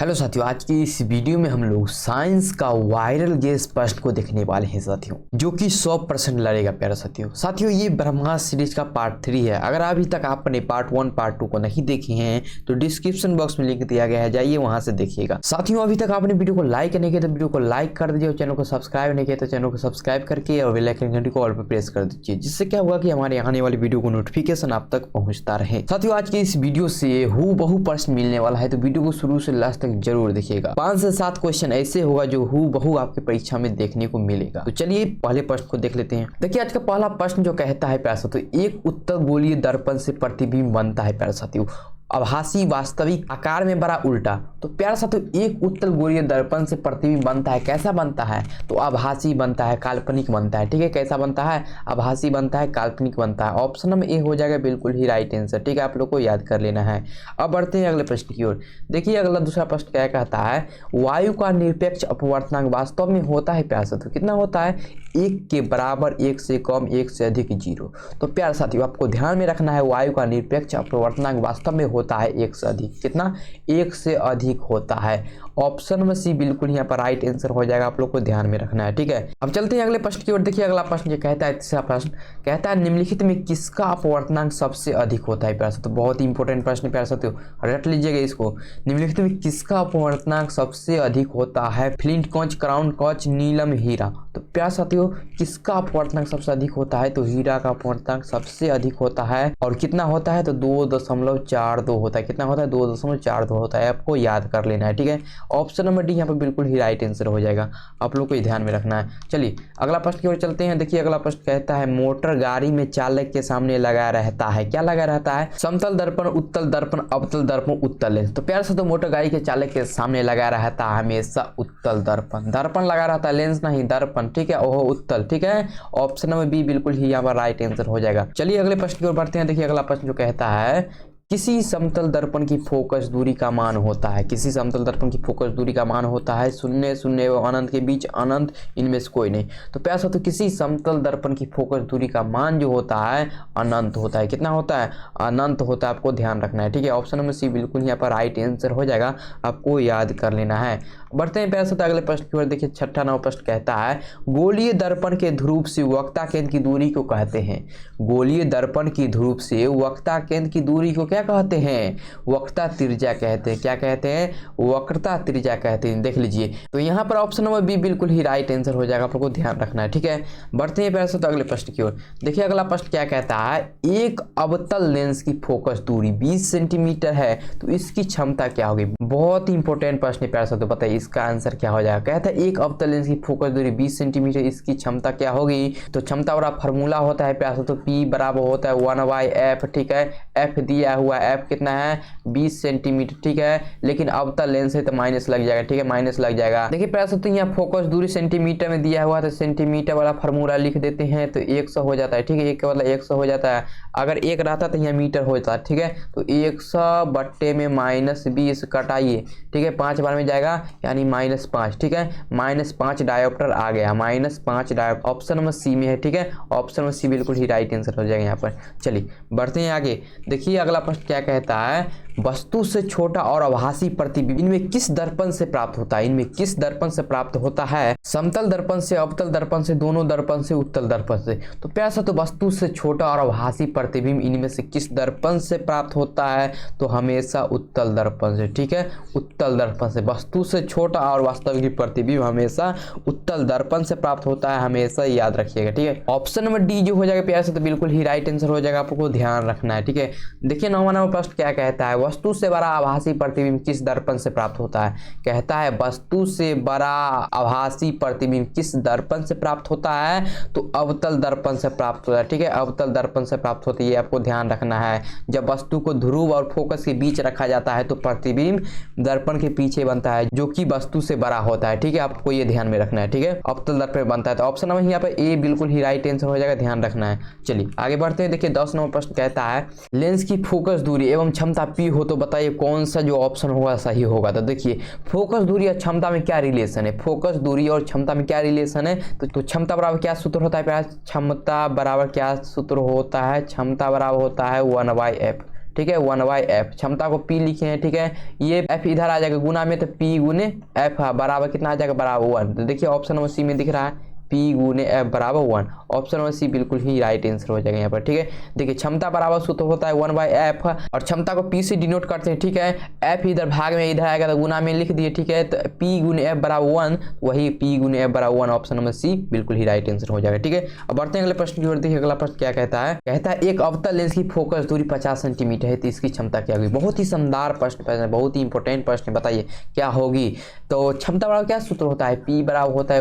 Hello साथियों, आज की इस वीडियो में हम लोग साइंस का वायरल गैस प्रश्न को देखने वाले हैं साथियों, जो कि 100% लड़ेगा प्यारा साथियों। ये ब्रह्मास्त्र सीरीज का पार्ट 3 है। अगर अभी तक आपने पार्ट 1 पार्ट 2 को नहीं देखे हैं तो डिस्क्रिप्शन बॉक्स में लिंक दिया गया है, जाइए वहां से देखिएगा। साथियों, अभी तक आपने वीडियो को लाइक नहीं किया तो वीडियो को लाइक कर दीजिए और चैनल को सब्सक्राइब नहीं किया तो चैनल को सब्सक्राइब करके और बेल आइकन घंटी को ऑल पर प्रेस कर दीजिए, जिससे क्या होगा कि हमारे आने वाली वीडियो को नोटिफिकेशन आप तक पहुंचता रहे। साथियों, आज की इस वीडियो से हूबहू प्रश्न मिलने वाला है, तो वीडियो को शुरू से लास्ट तक जरूर देखिएगा। 5 से 7 क्वेश्चन ऐसे होगा जो हूबहू आपकी परीक्षा में देखने को मिलेगा। तो चलिए पहले प्रश्न को देख लेते हैं। देखिए, आज का पहला प्रश्न जो कहता है प्यारे साथियों, एक उत्तल गोलीय दर्पण से प्रतिबिंब बनता है प्यारे साथियों, आभासी वास्तविक आकार में बड़ा उल्टा। तो प्यारे साथियों, एक उत्तल गोलीय दर्पण से प्रतिबिंब बनता है, कैसा बनता है? तो आभासी बनता है, काल्पनिक बनता है। ठीक है, कैसा बनता है? आभासी बनता है, काल्पनिक बनता है। ऑप्शन नंबर ए हो जाएगा बिल्कुल ही राइट आंसर। ठीक है, आप लोग को याद कर लेना है। अब बढ़ते हैं अगले प्रश्न की ओर। देखिए, अगला दूसरा प्रश्न क्या कहता है, वायु का निरपेक्ष अपवर्तनांक वास्तव में होता है प्यारे साथियों, कितना होता है? 1 के बराबर, 1 से कम, 1 से अधिक, 0। तो प्यारे साथियों, आपको ध्यान में रखना है, वायु का निरपेक्ष अपवर्तनांक वास्तव में होता है 1 से अधिक। कितना? 1 से अधिक होता है। ऑप्शन में सी बिल्कुल यहाँ पर राइट आंसर हो जाएगा, आप लोग को ध्यान में रखना है। ठीक है, अब चलते हैं अगले प्रश्न की ओर। देखिए, अगला प्रश्न ये कहता है, तीसरा प्रश्न कहता है, निम्नलिखित में किसका अपवर्तनांक सबसे अधिक होता है प्यारे साथियों? बहुत ही इंपॉर्टेंट प्रश्न प्यारे साथियों, रट लीजिएगा इसको। निम्नलिखित में किसका अपवर्तनांक सबसे अधिक होता है? फ्लिंट कॉच, क्राउन कॉच, नीलम, हीरा। तो प्यारे साथियों, किसका अपवर्तनांक सबसे अधिक होता है? तो हीरा का अपवर्तनांक सबसे अधिक होता है। और कितना होता है? तो 2.42 होता है। कितना होता है? 2.42 होता है। आपको याद कर लेना है। ठीक है, ऑप्शन नंबर डी यहाँ पर बिल्कुल ही राइट आंसर हो जाएगा, आप लोग को ये ध्यान में रखना है। चलिए अगला प्रश्न की ओर चलते हैं। देखिए, अगला प्रश्न कहता है, मोटर गाड़ी में चालक के सामने लगा रहता है, क्या लगा रहता है? समतल दर्पण, उत्तल दर्पण, अवतल दर्पण, उत्तल लेंस। तो प्यारे साथियों, मोटर गाड़ी के चालक के सामने लगा रहता है हमेशा उत्तल दर्पण। दर्पण लगा रहता है, लेंस नहीं, दर्पण। ठीक है, ओहो उत्तल। ठीक है, ऑप्शन नंबर बी बिल्कुल ही यहाँ पर राइट आंसर हो जाएगा। चलिए अगले प्रश्न की ओर बढ़ते हैं। देखिए, अगला प्रश्न जो कहता है, किसी समतल दर्पण की फोकस दूरी का मान होता है। किसी समतल दर्पण की फोकस दूरी का मान होता है 0, 0 एवं अनंत के बीच, अनंत, इनमें से कोई नहीं। तो प्यारे साथियों, किसी समतल दर्पण की फोकस दूरी का मान जो होता है अनंत होता है। कितना होता है? अनंत होता है, आपको ध्यान रखना है। ठीक है, ऑप्शन नंबर सी बिल्कुल यहाँ पर राइट आंसर हो जाएगा, आपको याद कर लेना है। बढ़ते हैं प्यारे साथियों अगले प्रश्न की ओर। देखिए, छठा नंबर प्रश्न कहता है, गोलीय दर्पण के ध्रुव से वक्ता केंद्र की दूरी को कहते हैं। गोलीय दर्पण की ध्रुव से वक्ता केंद्र की दूरी को क्या कहते हैं? वक्रता त्रिज्या कहते हैं। क्या कहते हैं? वक्रता त्रिज्या कहते हैं। देख लीजिए, तो यहाँ पर ऑप्शन नंबर बी बिल्कुल ही राइट आंसर हो जाएगा, आप लोगों को ध्यान रखना है। ठीक है, बढ़ते हैं प्यारे साथियों अगले प्रश्न की ओर। देखिए, अगला प्रश्न क्या कहता है, एक अवतल लेंस की फोकस दूरी 20 सेंटीमीटर है, तो इसकी क्षमता क्या होगी? बहुत ही इंपॉर्टेंट प्रश्न है प्यारे साथियों, बताइए इसका आंसर क्या हो जाएगा। कहता है, एक अवतल लेंस की फोकस दूरी 20 सेंटीमीटर, इसकी क्षमता क्या होगी? तो क्षमता वाला फॉर्मूला होता है प्यारे साथियों, पी बराबर होता है 1/f। ठीक है, एफ दिया हुआ है, एफ कितना है? 20 सेंटीमीटर। ठीक है, लेकिन अवतल लेंस है तो माइनस लग जाएगा। ठीक है, माइनस लग जाएगा। देखिए प्यारे साथियों, यहाँ फोकस दूरी सेंटीमीटर में दिया हुआ है, तो सेंटीमीटर वाला फॉर्मूला लिख देते हैं तो 100 हो जाता है। ठीक है, एक वाला 100 हो जाता है। अगर 1 रहता तो यहाँ मीटर हो जाता है। ठीक है, तो 100 बट्टे में -20 कटाइए। ठीक है, 5 बार में जाएगा यानी -5। ठीक है, -5 डायोप्टर आ गया, -5 डायोप्टर ऑप्शन नंबर सी में है। ठीक है, ऑप्शन नंबर सी बिल्कुल ही राइट आंसर हो जाएगा यहाँ पर। चलिए बढ़ते हैं आगे। देखिए, अगला प्रश्न क्या कहता है, वस्तु से छोटा और आभासी प्रतिबिंब इनमें किस दर्पण से प्राप्त होता है? इनमें किस दर्पण से प्राप्त होता है? समतल दर्पण से, अवतल दर्पण से, दोनों दर्पण से, उत्तल दर्पण से। तो प्यारे साथियों, वस्तु से छोटा और आभासी प्रतिबिंब इनमें से किस दर्पण से प्राप्त होता है? तो हमेशा उत्तल दर्पण से। ठीक है, उत्तल दर्पण से। वस्तु से छोटा और वास्तविक प्रतिबिंब हमेशा उत्तल दर्पण से प्राप्त होता है, हमेशा याद रखिएगा। ठीक है, ऑप्शन नंबर डी जो हो जाएगा प्यारे साथियों बिल्कुल ही राइट आंसर हो जाएगा, आपको ध्यान रखना है। ठीक है, देखिए 9वां नंबर प्रश्न क्या कहता है, वस्तु से बड़ा आभासी प्रतिबिंब किस दर्पण से प्राप्त होता है? कहता है, वस्तु से बड़ा आभासी प्रतिबिंब किस दर्पण से प्राप्त होता है? तो अवतल दर्पण से प्राप्त होता है। ठीक है, अवतल दर्पण से प्राप्त होती है, आपको ध्यान रखना है। जब वस्तु को ध्रुव और फोकस के बीच रखा जाता है तो प्रतिबिंब दर्पण के पीछे बनता है, जो कि वस्तु से बड़ा होता है। ठीक है, आपको ये ध्यान में रखना है। ठीक है, अवतल दर्पण बनता है, तो ऑप्शन नंबर यहाँ पे ए बिल्कुल ही राइट आंसर हो जाएगा, ध्यान रखना है। चलिए आगे बढ़ते हैं। देखिए, 10 नंबर प्रश्न कहता है, लेंस की फोकस दूरी एवं क्षमता पी हो तो बताइए कौन सा जो ऑप्शन होगा सही होगा। तो देखिए, फोकस दूरी और क्षमता में क्या रिलेशन है? फोकस दूरी और क्षमता में क्या रिलेशन है? तो क्षमता बराबर क्या सूत्र होता है? क्षमता बराबर क्या सूत्र होता है? क्षमता बराबर होता है 1/f। ठीक है, 1/f। क्षमता को P लिखे हैं, ठीक है, ये F इधर आ जाएगा गुना में, तो P गुने F बराबर कितना आ जाएगा, बराबर 1। तो देखिए ऑप्शन नंबर सी में दिख रहा है P गुने F बराबर 1। ऑप्शन नंबर सी बिल्कुल ही राइट आंसर हो जाएगा यहाँ पर, ठीक है। देखिए क्षमता बराबर सूत्र होता है 1/f और क्षमता को P से डिनोट करते हैं, ठीक है। F इधर भाग में इधर आएगा तो गुना में लिख दिए, ठीक है। तो P गुने F बराबर 1, वही P गुने F बराबर 1, ऑप्शन नंबर सी बिल्कुल ही राइट आंसर हो जाएगा, ठीक है। अब बढ़ते हैं अगले प्रश्न की ओर। देखिए अगला प्रश्न क्या कहता है, कहता है एक अवतल लेंस की फोकस दूरी 50 सेंटीमीटर है तो इसकी क्षमता क्या होगी। बहुत ही शानदार प्रश्न, बहुत ही इंपॉर्टेंट प्रश्न, बताइए क्या होगी। तो क्षमता बराबर क्या सूत्र होता है, P बराबर होता है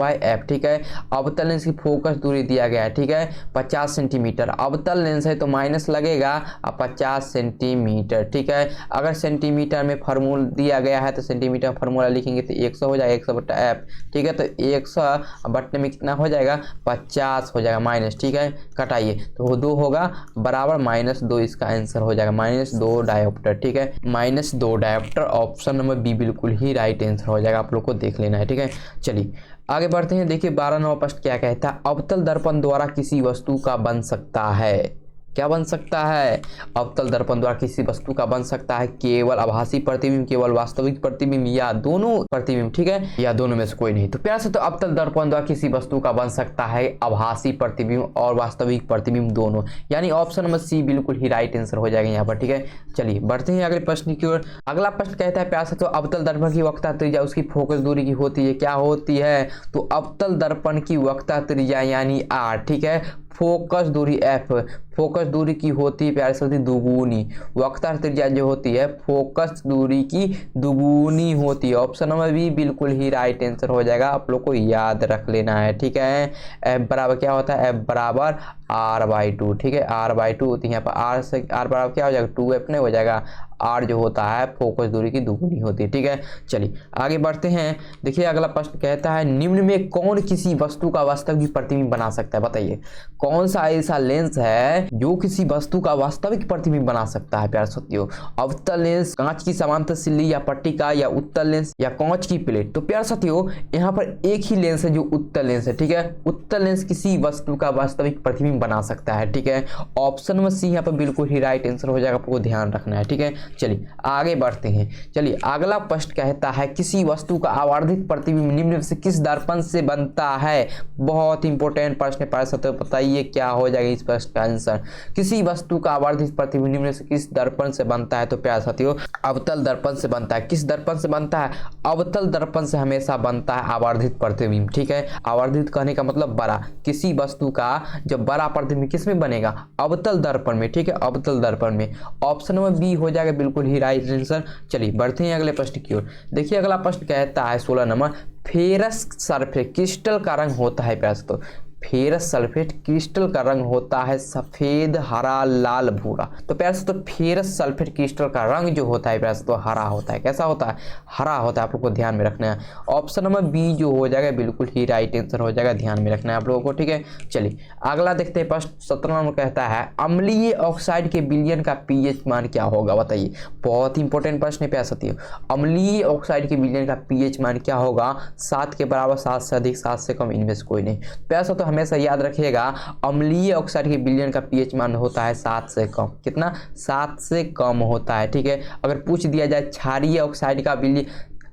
1/f, ठीक है। अवतल लेंस की फोकस दूरी दिया गया है, ठीक है, 50 सेंटीमीटर। अवतल लेंस है तो माइनस लगेगा और 50 सेंटीमीटर, ठीक है। अगर सेंटीमीटर में फार्मूला दिया गया है तो सेंटीमीटर फार्मूला लिखेंगे तो 100 हो जाएगा, 100/f, ठीक है। तो 100 बटने में कितना हो जाएगा, 50 हो जाएगा माइनस, ठीक है। कटाइए तो 2 होगा बराबर -2, इसका आंसर हो जाएगा -2 डायोप्टर, ठीक है, -2 डायोप्टर। ऑप्शन नंबर बी बिल्कुल ही राइट आंसर हो जाएगा, आप लोग को देख लेना है, ठीक है। चलिए आगे बढ़ते हैं। देखिए 12 नंबर प्रश्न क्या कहता है, अवतल दर्पण द्वारा किसी वस्तु का बन सकता है, क्या बन सकता है, अवतल दर्पण द्वारा किसी वस्तु का बन सकता है केवल आभासी प्रतिबिंब, केवल वास्तविक प्रतिबिंब, या दोनों प्रतिबिंब, ठीक है, या दोनों में से कोई नहीं। तो प्यार से तो अवतल दर्पण द्वारा किसी वस्तु का बन सकता है आभासी प्रतिबिंब और वास्तविक प्रतिबिंब दोनों, यानी ऑप्शन नंबर सी बिल्कुल ही राइट आंसर हो जाएगा यहाँ पर, ठीक है। चलिए बढ़ते हैं अगले प्रश्न की ओर। अगला प्रश्न कहता है प्यार से तो अवतल दर्पण की वक्रता त्रिज्या उसकी फोकस दूरी की होती है, क्या होती है। तो अवतल दर्पण की वक्रता त्रिज्या यानी r, ठीक है, फोकस दूरी f, फोकस दूरी की होती है प्यारे साथी दुगुनी, वक्रता त्रिज्या जो होती है फोकस दूरी की दुगुनी होती है। ऑप्शन नंबर बी बिल्कुल ही राइट आंसर हो जाएगा, आप लोग को याद रख लेना है, ठीक है। f बराबर क्या होता है, f बराबर r/2, ठीक है, r/2 होती है। यहाँ पर r से r बराबर क्या हो जाएगा, 2f नहीं हो जाएगा, r जो होता है फोकस दूरी की दुगुनी होती है, ठीक है। चलिए आगे बढ़ते हैं। देखिए अगला प्रश्न कहता है निम्न में कौन किसी वस्तु का वास्तविक प्रतिबिंब बना सकता है, बताइए कौन सा ऐसा लेंस है जो किसी वस्तु का वास्तविक प्रतिबिंब बना सकता है। प्यारे साथियों अवतल लेंस, कांच की समांतर सिल्ली या पट्टिका, या उत्तल लेंस, या कांच की प्लेट। तो प्यारे साथियों यहाँ पर एक ही लेंस है जो उत्तल लेंस है, ठीक है। उत्तल लेंस किसी वस्तु का वास्तविक प्रतिबिंब बना सकता है, ठीक है। ऑप्शन नंबर सी यहाँ पर बिल्कुल ही राइट आंसर हो जाएगा, आपको ध्यान रखना है, ठीक है। चलिए आगे बढ़ते हैं। चलिए अगला प्रश्न कहता है किसी वस्तु का आवर्धित प्रतिबिंब निम्न में से किस दर्पण से बनता है। बहुत इंपॉर्टेंट प्रश्न है, तो बताइए क्या हो जाएगा इस प्रश्न का आंसर। किसी वस्तु का आवर्धित प्रतिबिंब निम्न में से किस दर्पण से बनता है। तो प्यारे साथियों अवतल दर्पण से बनता है। किस दर्पण से बनता है, अवतल दर्पण से हमेशा बनता है आवर्धित प्रतिबिंब, ठीक है। आवर्धित कहने का मतलब बड़ा, किसी वस्तु का जब बड़ा प्रतिबिंब किस में बनेगा, अवतल दर्पण में, ठीक है, अवतल दर्पण में। ऑप्शन नंबर बी हो जाएगा बिल्कुल ही राइट आंसर। चलिए बढ़ते हैं अगले प्रश्न की ओर। देखिए अगला प्रश्न कहता है 16 नंबर, फेरस सल्फेट क्रिस्टल का रंग होता है। प्यारे दोस्तों फेरस सल्फेट क्रिस्टल का रंग होता है सफेद, हरा, लाल, भूरा। तो प्यारे दोस्तों फेरस सल्फेट क्रिस्टल का रंग जो होता है प्यारे दोस्तों हरा होता है। कैसा होता है, हरा होता है, आप लोग को ध्यान में रखना है। ऑप्शन नंबर बी जो हो जाएगा बिल्कुल ही राइट आंसर हो जाएगा, ध्यान में रखना है आप लोगों को, ठीक है। चलिए अगला देखते हैं प्रश्न 17 नंबर कहता है अम्लीय ऑक्साइड के विलयन का पीएच मान क्या होगा, बताइए। बहुत इंपॉर्टेंट प्रश्न है प्यारे साथियों। अम्लीय ऑक्साइड के विलयन का पीएच मान क्या होगा, 7 के बराबर, 7 से अधिक, 7 से कम, इनमें से कोई नहीं। प्यारे साथियों हमेशा याद रखिएगा अम्लीय ऑक्साइड के विलयन का पीएच मान होता है 7 से कम। कितना, 7 से कम होता है, ठीक है। अगर पूछ दिया जाए क्षारीय ऑक्साइड का विलयन,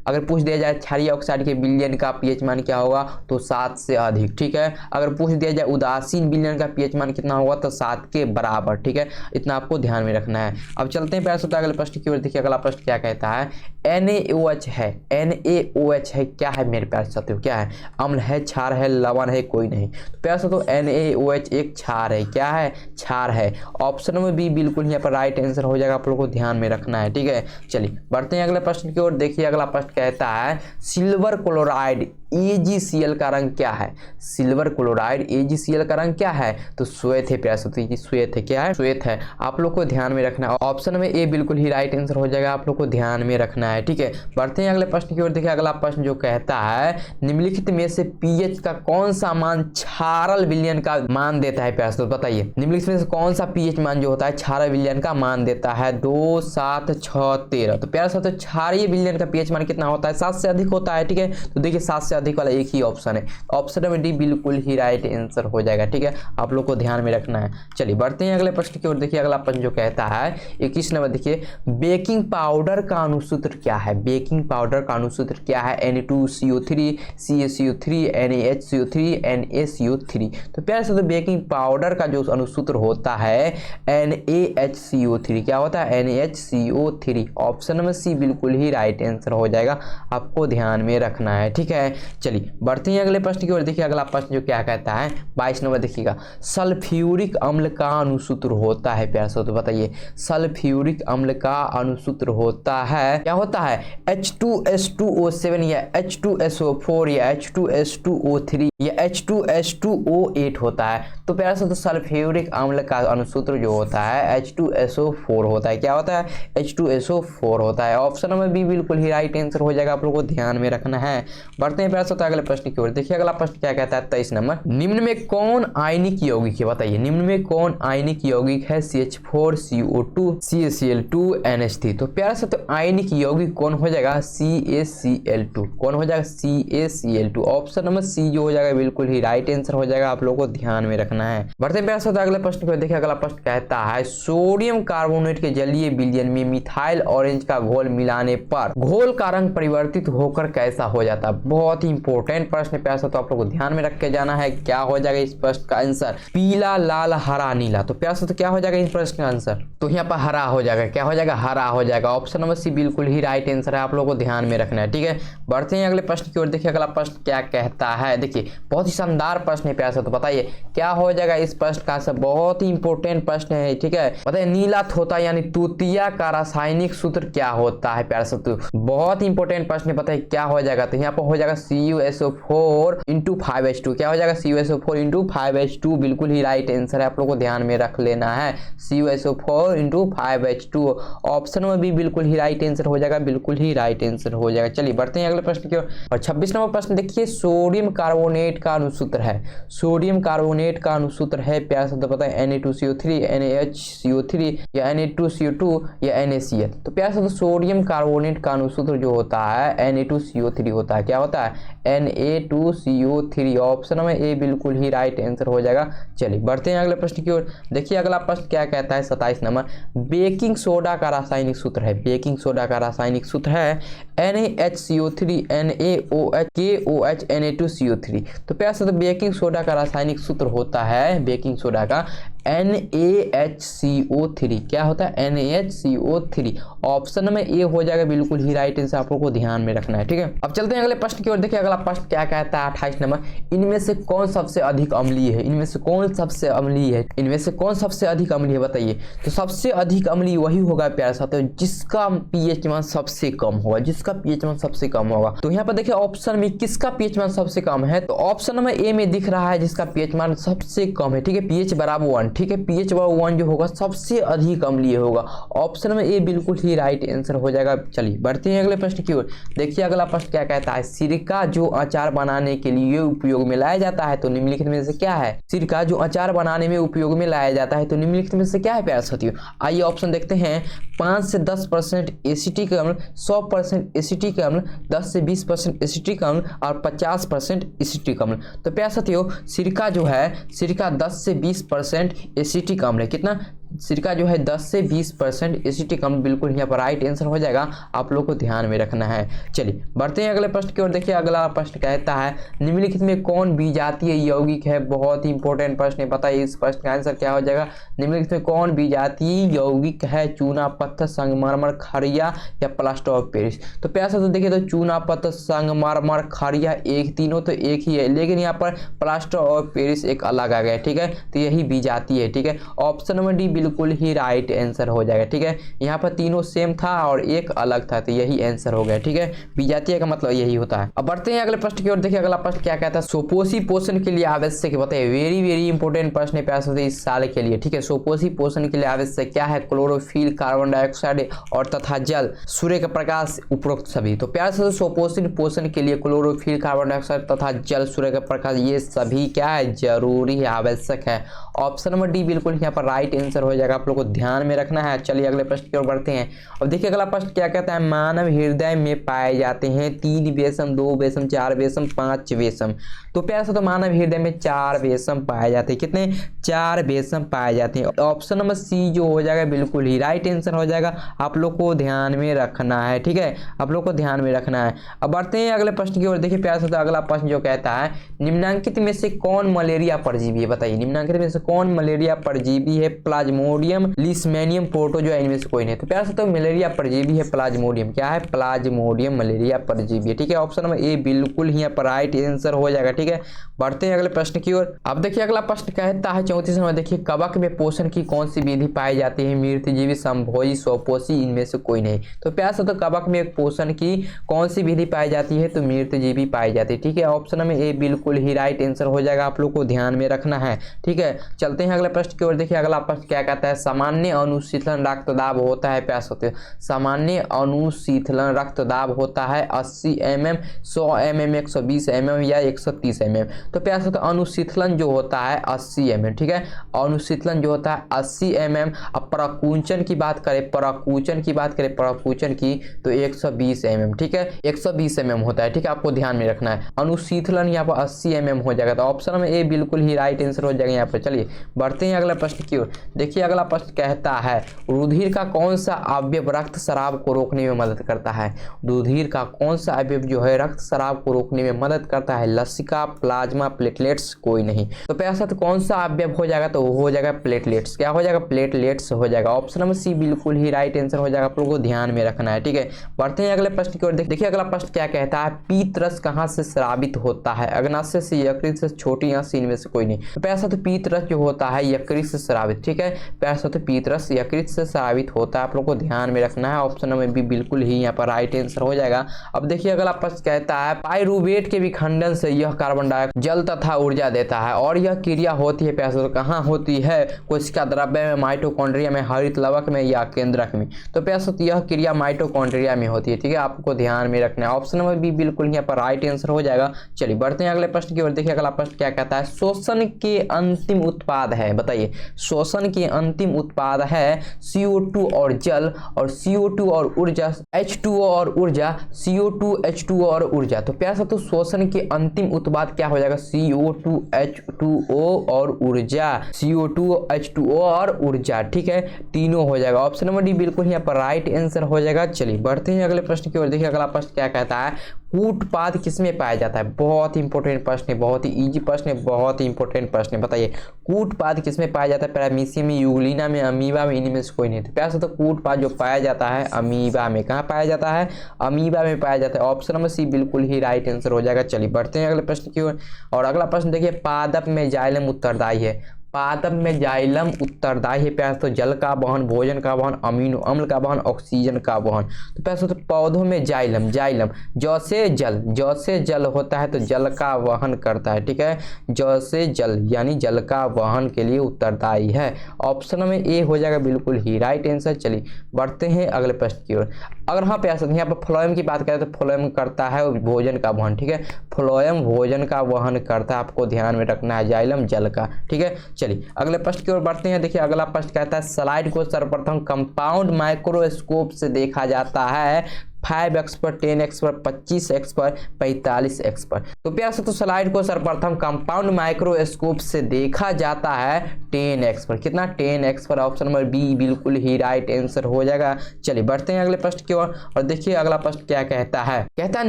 अगर पूछ दिया जाए क्षारीय ऑक्साइड के विलयन का पीएच मान क्या होगा, तो 7 से अधिक, ठीक है। अगर पूछ दिया जाए उदासीन विलयन का पीएच मान कितना होगा, तो 7 के बराबर, ठीक है। इतना आपको ध्यान में रखना है। अब चलते हैं प्यारे दोस्तों अगले प्रश्न की ओर। देखिए अगला प्रश्न क्या कहता है, NaOH है, NaOH है, क्या है मेरे प्यारे साथियों, क्या है, अम्ल है, क्षार है, लवण है, कोई नहीं। तो प्यारे साथियों NaOH एक क्षार है, क्या है, क्षार है। ऑप्शन नंबर बी बिल्कुल यहाँ पर राइट आंसर हो जाएगा, आप लोगों को ध्यान में रखना है, ठीक है। चलिए बढ़ते हैं अगले प्रश्न की ओर। देखिए अगला प्रश्न कहता है सिल्वर क्लोराइड AgCl का रंग क्या है। सिल्वर क्लोराइड AgCl का रंग क्या है, तो श्वेत है प्यारे साथियों, श्वेत है, क्या है, श्वेत है, आप लोग को ध्यान में रखना है। ऑप्शन में ए बिल्कुल ही राइट आंसर हो जाएगा, आप लोग को ध्यान में रखना है, ठीक है। बढ़ते हैं अगले प्रश्न की ओर। देखिए अगला प्रश्न जो कहता है निम्नलिखित में से पीएच का कौन सा मान क्षारल विलयन का मान देता है। प्यारे दोस्तों बताइए निम्नलिखित में से कौन सा पीएच मान जो होता है क्षारल विलयन का मान देता है, 2, 7, 6, 13। तो प्यारे दोस्तों क्षारीय विलयन का पीएच मान कितना कितना होता है, 7 से अधिक होता है। ठीक है, तो देखिए 7 से अधिक वाला एक ही ऑप्शन है, ऑप्शन नंबर डी बिल्कुल ही राइट आंसर हो जाएगा। ठीक है, आप लोग को ध्यान में रखना है। चलिए बढ़ते हैं अगले प्रश्न की ओर। देखिए अगला प्रश्न जो कहता है 21 नंबर, देखिए बेकिंग पाउडर का अनुसूत्र क्या है? बेकिंग पाउडर का अनुसूत्र क्या है? Na2CO3 CaCO3 NaHCO3 NaCO3। तो प्यारे से बेकिंग पाउडर का जो अनुसूत्र होता है NaHCO3। क्या होता है? NaHCO3। ऑप्शन नंबर सी बिल्कुल ही राइट आंसर हो जाएगा, आपको ध्यान में रखना है। ठीक है, चलिए बढ़ते हैं अगले प्रश्न की ओर। देखिए अगला प्रश्न जो क्या कहता है 22 नंबर, देखिएगा सल्फ्यूरिक अम्ल का अनुसूत्र होता है। प्यारे से तो बताइए सल्फ्यूरिक अम्ल का अनुसूत्र होता है, क्या होता है? H2S2O7 या H2SO4 या H2S2O3 या H2S2O8 होता है। तो प्यारे से तो सल्फ्यूरिक अम्ल का अनुसूत्र जो होता है H2SO4 होता है। क्या होता है? H2SO4 होता है। ऑप्शन नंबर बी बिल्कुल ही राइट आंसर हो जाएगा, आप लोगों को ध्यान में रखना है। बढ़ते हैं प्यारे से अगले प्रश्न की ओर। देखिए अगला प्रश्न क्या कहता है 23 नंबर, निम्न में कौन आयनिक यौगिक है? बताइए निम्न में कौन आयनिक यौगिक है? CH4CO2 CaCl2 NH3। तो प्यारे से तो आयनिक यौगिक कौन हो जाएगा? CaCl2। कौन हो जाएगा? CaCl2। ऑप्शन नंबर सी जो हो जाएगा बिल्कुल ही राइट आंसर हो जाएगा, आप लोगों को ध्यान में रखना है। बढ़ते हैं प्यारे से अगले प्रश्न को। देखिए अगला प्रश्न कहता है सोडियम कार्बोनेट के जलीय विलयन में मिथाइल ऑरेंज का घोल मिलाने पर घोल का रंग परिवर्तित होकर कैसा हो जाता है? बहुत ही इंपॉर्टेंट प्रश्न है प्यारे से, तो आप लोगों को ध्यान में रख के जाना है। क्या हो जाएगा इस प्रश्न का आंसर? पीला, लाल, हरा, नीला। तो प्यारे से तो क्या हो जाएगा इस प्रश्न का आंसर? तो यहाँ पर हरा हो जाएगा। क्या हो जाएगा? हरा हो जाएगा। ऑप्शन नंबर सी बिल्कुल ही राइट आंसर है, आप लोगों को ध्यान में रखना है। ठीक है, बढ़ते हैं अगले प्रश्न की ओर। देखिए अगला प्रश्न क्या कहता है, देखिए बहुत ही शानदार प्रश्न है प्यारे से, तो बताइए क्या हो जाएगा इस प्रश्न का आंसर? बहुत ही इंपॉर्टेंट प्रश्न है। ठीक है, बताइए नीला थोथा यानी तूतिया का रासायनिक सूत्र क्या होता है? प्यारे से तो बहुत ही इंपॉर्टेंट प्रश्न है, बताइए क्या हो जाएगा? तो यहाँ पर हो जाएगा CuSO4 × 5H2। क्या हो जाएगा? CuSO4 × 5H2 बिल्कुल ही राइट आंसर है, आप लोगों को ध्यान में रख लेना है। CuSO4 × 5H2 ऑप्शन में भी बिल्कुल ही राइट आंसर हो जाएगा, बिल्कुल ही राइट आंसर हो जाएगा। चलिए बढ़ते हैं अगले प्रश्न की ओर। और 26 नंबर प्रश्न देखिए सोडियम कार्बोनेट का अनुसूत्र है। सोडियम कार्बोनेट का अनुसूत्र है प्यारे से तो पता है Na2CO3 NaHCO3 या Na2CO2 या NaCl। तो प्यारे से तो सोडियम कार्बोनेट का अनुसूत्र जो होता है Na2CO3 होता है। क्या होता है? Na2CO3। ऑप्शन में ए बिल्कुल ही राइट आंसर हो जाएगा। चलिए बढ़ते हैं अगले प्रश्न की ओर। देखिए अगला प्रश्न क्या कहता है 27 नंबर, बेकिंग सोडा का रासायनिक सूत्र है। बेकिंग सोडा का रासायनिक सूत्र है NaHCO3 NaOH KOH Na2CO3। तो प्यारे से तो बेकिंग सोडा का रासायनिक सूत्र होता है, बेकिंग सोडा का NaHCO3। क्या होता है? NaHCO3। ऑप्शन में ए हो जाएगा, बिल्कुल ही राइट आंसर, आप लोगों को ध्यान में रखना है। ठीक है, अब चलते हैं अगले प्रश्न की ओर। देखिए अगला प्रश्न क्या कहता है 28 नंबर, इनमें से कौन सबसे अधिक अम्लीय है? इनमें से कौन सबसे अम्लीय है? इनमें से कौन सबसे अधिक अम्लीय है बताइए? तो सबसे अधिक अम्लीय वही होगा प्यारे साथियों जिसका पीएच मान सबसे कम होगा, जिसका पीएच मान सबसे कम होगा। तो यहाँ पर देखिए ऑप्शन में किसका पीएच मान सबसे कम है, तो ऑप्शन नंबर ए में दिख रहा है जिसका पीएच मान सबसे कम है। ठीक है, पीएच बराबर 1। ठीक है, पीएच बराबर 1 जो होगा सबसे अधिक अम्लीय होगा। ऑप्शन में ए बिल्कुल ही राइट आंसर हो जाएगा। चलिए बढ़ते हैं अगले प्रश्न की ओर। देखिए अगला प्रश्न क्या कहता है, सिरका जो अचार बनाने के लिए उपयोग में लाया जाता है तो निम्नलिखित में से क्या है? सिरका जो अचार बनाने में उपयोग में लाया जाता है तो निम्नलिखित में से क्या है प्यारे साथियों? आइए ऑप्शन देखते हैं। 5 से 10% एसिटिक अम्ल, 100% एसिटिक अम्ल, 10 से 20% एसिटिक अम्ल और 50% एसिटिक अम्ल। तो प्यारे साथियों सिरका जो है, सिरका 10 से 20% एसिटिक अम्ल है। कितना? सिरका जो है 10 से 20% एसिटिक अम्ल, बिल्कुल यहाँ पर राइट आंसर हो जाएगा, आप लोग को ध्यान में रखना है। चलिए बढ़ते हैं अगले प्रश्न की ओर। देखिए अगला प्रश्न कहता है निम्नलिखित में कौन विजातीय यौगिक है? बहुत ही इंपॉर्टेंट प्रश्न है, बताइए इस प्रश्न का आंसर क्या हो जाएगा? निम्नलिखित में कौन विजातीय यौगिक है? चूना, पत्थर, संगमरमर, खड़िया या प्लास्टर ऑफ पेरिस। तो प्यारे से तो देखिए तो चूना, पत्थर, संगमरमर, खड़िया एक तीनों तो एक ही है, लेकिन यहाँ पर प्लास्टर ऑफ पेरिस एक अलग आ गया। ठीक है, तो यही विजातीय है। ठीक है, ऑप्शन नंबर डी बिल्कुल ही राइट आंसर हो जाएगा। ठीक है, यहाँ पर तीनों सेम था और एक अलग था, तो यही आंसर हो गया। ठीक है, विजातीय का मतलब यही होता है। अब बढ़ते हैं अगले प्रश्न की ओर। देखिए अगला प्रश्न क्या कहता है, सुपोषी पोषण के लिए आवश्यक बताइए। वेरी वेरी इंपॉर्टेंट प्रश्न है प्यारे साथियों इस साल के लिए। ठीक है, सुपोषी पोषण के लिए आवश्यक क्या है? क्लोरोफिल, कार्बन डाइऑक्साइड और तथा जल, सूर्य का प्रकाश, उपरोक्त सभी। तो प्यारे साथियों सुपोषी पोषण के लिए क्लोरोफिल, कार्बन डाइऑक्साइड तथा जल, सूर्य का प्रकाश, ये सभी क्या है? जरूरी है, आवश्यक है। ऑप्शन नंबर डी बिल्कुल यहाँ पर राइट आंसर हो जाएगा, आप लोग को ध्यान में रखना है। चलिए अगले प्रश्न की ओर बढ़ते हैं। अब देखिए अगला प्रश्न क्या कहता है, मानव हृदय में पाए जाते हैं 3 वेसम, 2 वेसम, 4 वेसम, 5 वेसम। तो प्यार से तो मानव हृदय में 4 वेसम पाए जाते हैं। कितने? 4 वेसम पाए जाते हैं। ऑप्शन नंबर सी जो हो जाएगा बिल्कुल ही राइट आंसर हो जाएगा, आप लोग को ध्यान में रखना है। ठीक है, आप लोग को ध्यान में रखना है। अब बढ़ते हैं अगले प्रश्न की ओर। देखिए प्यार से तो अगला प्रश्न जो कहता है, निम्नांकित में से कौन मलेरिया परजीवी है? बताइए निम्नांकित में से कौन मलेरिया परजीवी है? प्लाज्मोडियम, लिस्मेनियम, प्रोटोजोआ, इनमें से कोई नहीं। तो प्यार से तो मलेरिया परजीवी है प्लाज्मोडियम। क्या है? प्लाज्मोडियम मलेरिया परजीवी है। ठीक है, ऑप्शन नंबर ए बिल्कुल ही यहाँ पर राइट आंसर हो जाएगा। ठीक है, बढ़ते हैं अगले प्रश्न की ओर। अब देखिए अगला प्रश्न कहता है 34 नंबर, देखिए कवक में पोषण की कौन सी विधि पाई जाती है? मृतजीवी, संभोजी, स्वपोषी, इनमें से कोई नहीं। तो प्यार से तो कवक में एक पोषण की कौन सी विधि पाई जाती है? तो मृतजीवी पाई जाती है। ठीक है, ऑप्शन में ए बिल्कुल ही राइट आंसर हो जाएगा, आप लोग को ध्यान में रखना है। ठीक है, चलते हैं अगले प्रश्न की ओर। देखिए अगला प्रश्न क्या कहता है, सामान्य अनुशीतलन रक्तदाब होता है? प्यास होते सामान्य अनुशीतलन रक्तदाब होता है 80 mm, 100 mm, 120 mm या 130 mm। तो प्यास होता है अनुशीतलन जो होता है 80 mm। ठीक है, अनुशीतलन जो होता है 80 mm। अब प्रकुंचन की बात करें, प्रकुंचन की बात करें, प्रकुंचन की तो 120 mm। ठीक है, 120 mm होता है। ठीक है, आपको ध्यान में रखना है। अनुशीतलन यहाँ पर 80 mm हो जाएगा, तो ऑप्शन में ए बिल्कुल ही राइट आंसर हो जाएगा यहाँ पर। चलिए बढ़ते हैं अगला प्रश्न की ओर। देखिए अगला प्रश्न कहता है, रुधिर का कौन सा अवयव रक्त शराब को रोकने में मदद करता है? रुधिर का कौन सा अवयव जो है रक्त शराब को रोकने में मदद करता है? लसिका, प्लाज्मा, प्लेटलेट्स, कोई नहीं। तो पैसा तो कौन सा अवयव हो जाएगा? तो वो हो जाएगा प्लेटलेट्स। क्या हो जाएगा? प्लेटलेट्स हो जाएगा। ऑप्शन नंबर सी बिल्कुल ही राइट आंसर हो जाएगा, आप लोगों को ध्यान में रखना है। ठीक है, बढ़ते हैं अगले प्रश्न की ओर। देखिए अगला प्रश्न क्या कहता है, पीत रस कहाँ से स्रावित होता है? अग्नाशय से, यकृत से, छोटी आंत से, इनमें से कोई नहीं। तो पैसा तो पीत रस जो होता है यकृत से स्रावित। ठीक है, पैसा तो पीत रस यकृत से स्रावित होता है, आप लोग को ध्यान में रखना है। ऑप्शन नंबर बी बिल्कुल ही यहाँ पर राइट आंसर हो जाएगा। अब देखिए अगला प्रश्न कहता है, पाइरूवेट के विखंडन से यह कार्बन डाइऑक्साइड जल तथा ऊर्जा देता है और यह क्रिया होती है पैसा तो कहाँ होती है? कोशिका द्रव्य में, माइटोकॉन्ड्रिया में, हरित लवक में या केंद्रक में। तो पैसा तो यह क्रिया माइटोकॉन्ड्रिया में होती है। ठीक है, आपको ध्यान में रखना है। ऑप्शन नंबर बी बिल्कुल यहाँ पर राइट आंसर हो जाएगा। चलिए बढ़ते हैं अगले प्रश्न की ओर। देखिए अगला प्रश्न क्या कहता है, शोषण के अंतिम उत्पाद है? बताइए शोषण के अंतिम उत्पाद है CO2 और जल, और CO2 और ऊर्जा, H2O और ऊर्जा, CO2, H2O और ऊर्जा। तो प्यासा तो शोषण के अंतिम उत्पाद क्या हो जाएगा? CO2, H2O और ऊर्जा, CO2, H2O और ऊर्जा। ठीक है, तीनों हो जाएगा। ऑप्शन नंबर डी बिल्कुल यहाँ पर राइट आंसर हो जाएगा। चलिए बढ़ते हैं अगले प्रश्न की ओर। देखिए अगला प्रश्न क्या कहता है, कूटपाद किसमें पाया जाता है? बहुत इंपॉर्टेंट प्रश्न है, बहुत ही इजी प्रश्न है, बहुत ही इंपॉर्टेंट प्रश्न है। बताइए कूटपाद किसमें पाया जाता है? पैरामीशियम में, यूग्लिना में, अमीबा में, इनमें से कोई नहीं। तो प्यास तो कूटपाद जो पाया जाता है अमीबा में। कहाँ पाया जाता है? अमीबा में पाया जाता है। ऑप्शन नंबर सी बिल्कुल ही राइट आंसर हो जाएगा। चलिए बढ़ते हैं अगले प्रश्न की ओर। और अगला प्रश्न देखिए, पादप में जाइलम उत्तरदायी है? पादप में जाइलम उत्तरदायी है प्यास तो जल का वहन, भोजन का वहन, अमीनो अम्ल का वहन, ऑक्सीजन का वहन। तो प्यास तो पौधों में जाइलम, जाइलम जौ से जल, जौ से जल होता है तो जल का वहन करता है। ठीक है, जौ से जल यानी जल का वहन के लिए उत्तरदायी है। ऑप्शन में ए हो जाएगा बिल्कुल ही राइट आंसर। चलिए बढ़ते हैं अगले प्रश्न की ओर। अगर हाँ प्यास यहाँ पर फ्लोएम की बात करें तो फ्लोएम करता है भोजन का वहन। ठीक है, फ्लोएम भोजन का वहन करता है, आपको ध्यान में रखना है, जाइलम जल का। ठीक है, चलिए अगले प्रश्न की ओर बढ़ते हैं। देखिए अगला प्रश्न कहता है, स्लाइड को सर्वप्रथम कंपाउंड माइक्रोस्कोप से देखा जाता है 5x पर, 10x पर, 25x पर, 45x पर। तो प्यास तो स्लाइड को सर्वप्रथम कंपाउंड माइक्रोस्कोप से देखा जाता है 10x पर। कितना? 10x पर। ऑप्शन नंबर बी बिल्कुल ही राइट आंसर हो जाएगा। चलिए बढ़ते हैं अगले प्रश्न की ओर। और देखिए अगला प्रश्न क्या कहता है, कहता है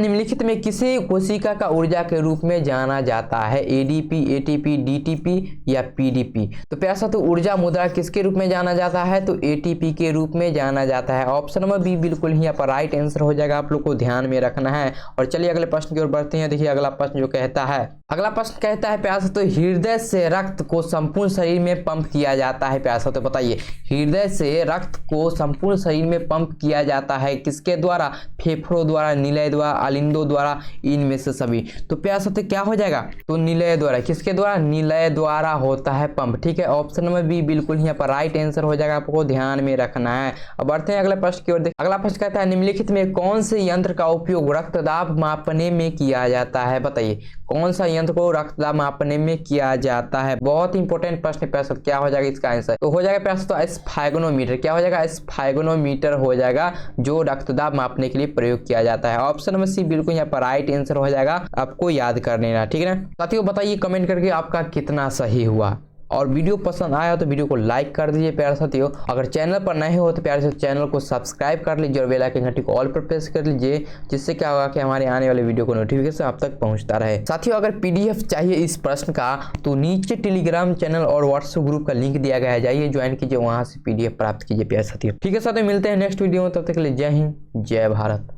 निम्नलिखित में किसे कोशिका का ऊर्जा के रूप में जाना जाता है? ADP, ATP, DTP या PDP। तो प्यासा तो ऊर्जा मुद्रा किसके रूप में जाना जाता है? तो ATP के रूप में जाना जाता है। ऑप्शन नंबर बी बिल्कुल ही यहाँ पर राइट आंसर हो जाएगा, आप लोग को ध्यान में रखना है। और चलिए अगले प्रश्न की ओर बढ़ते हैं। देखिए अगला प्रश्न जो कहता है, अगला प्रश्न कहता है प्यासा तो हृदय से रक्त को संपूर्ण शरीर में पंप किया जाता है। प्यासा तो बताइए हृदय से रक्त को संपूर्ण शरीर में पंप किया जाता है किसके द्वारा? फेफड़ों द्वारा, निलय द्वारा, आलिंदों द्वारा, इनमें से सभी। तो प्यासा तो क्या हो जाएगा? तो निलय द्वारा। किसके द्वारा? निलय द्वारा होता है पंप। ठीक है, ऑप्शन नंबर बी बिल्कुल यहाँ पर राइट आंसर हो जाएगा, आपको ध्यान में रखना है। अब बढ़ते हैं अगले प्रश्न की ओर। अगला प्रश्न कहता है निम्नलिखित में कौन से यंत्र का उपयोग रक्तदाब मापने में किया जाता है? बताइए कौन सा यंत्र को रक्तदाब मापने में किया जाता है? बहुत इंपॉर्टेंट प्रश्न पैसा, क्या हो जाएगा इसका आंसर? तो हो जाएगा पैसा तो स्फेगोनोमीटर। क्या हो जाएगा? स्फेगोनोमीटर हो जाएगा, जो रक्तदाब मापने के लिए प्रयोग किया जाता है। ऑप्शन नंबर सी बिल्कुल यहाँ पर राइट आंसर हो जाएगा, आपको याद कर लेना, ठीक है ना साथियों। बताइए कमेंट करके आपका कितना सही हुआ, और वीडियो पसंद आया तो वीडियो को लाइक कर दीजिए प्यारे साथियों। अगर चैनल पर नए हो तो प्यारे से चैनल को सब्सक्राइब कर लीजिए और बेल आइकन घंटी को ऑल पर प्रेस कर लीजिए, जिससे क्या होगा कि हमारे आने वाले वीडियो को नोटिफिकेशन आप तक पहुंचता रहे। साथियों अगर पीडीएफ चाहिए इस प्रश्न का तो नीचे टेलीग्राम चैनल और व्हाट्सएप ग्रुप का लिंक दिया गया है, जाइए ज्वाइन कीजिए, वहां से पीडीएफ प्राप्त कीजिए प्यारे साथियों। ठीक है साथियों, मिलते हैं नेक्स्ट वीडियो में, तब तक के लिए जय हिंद जय भारत।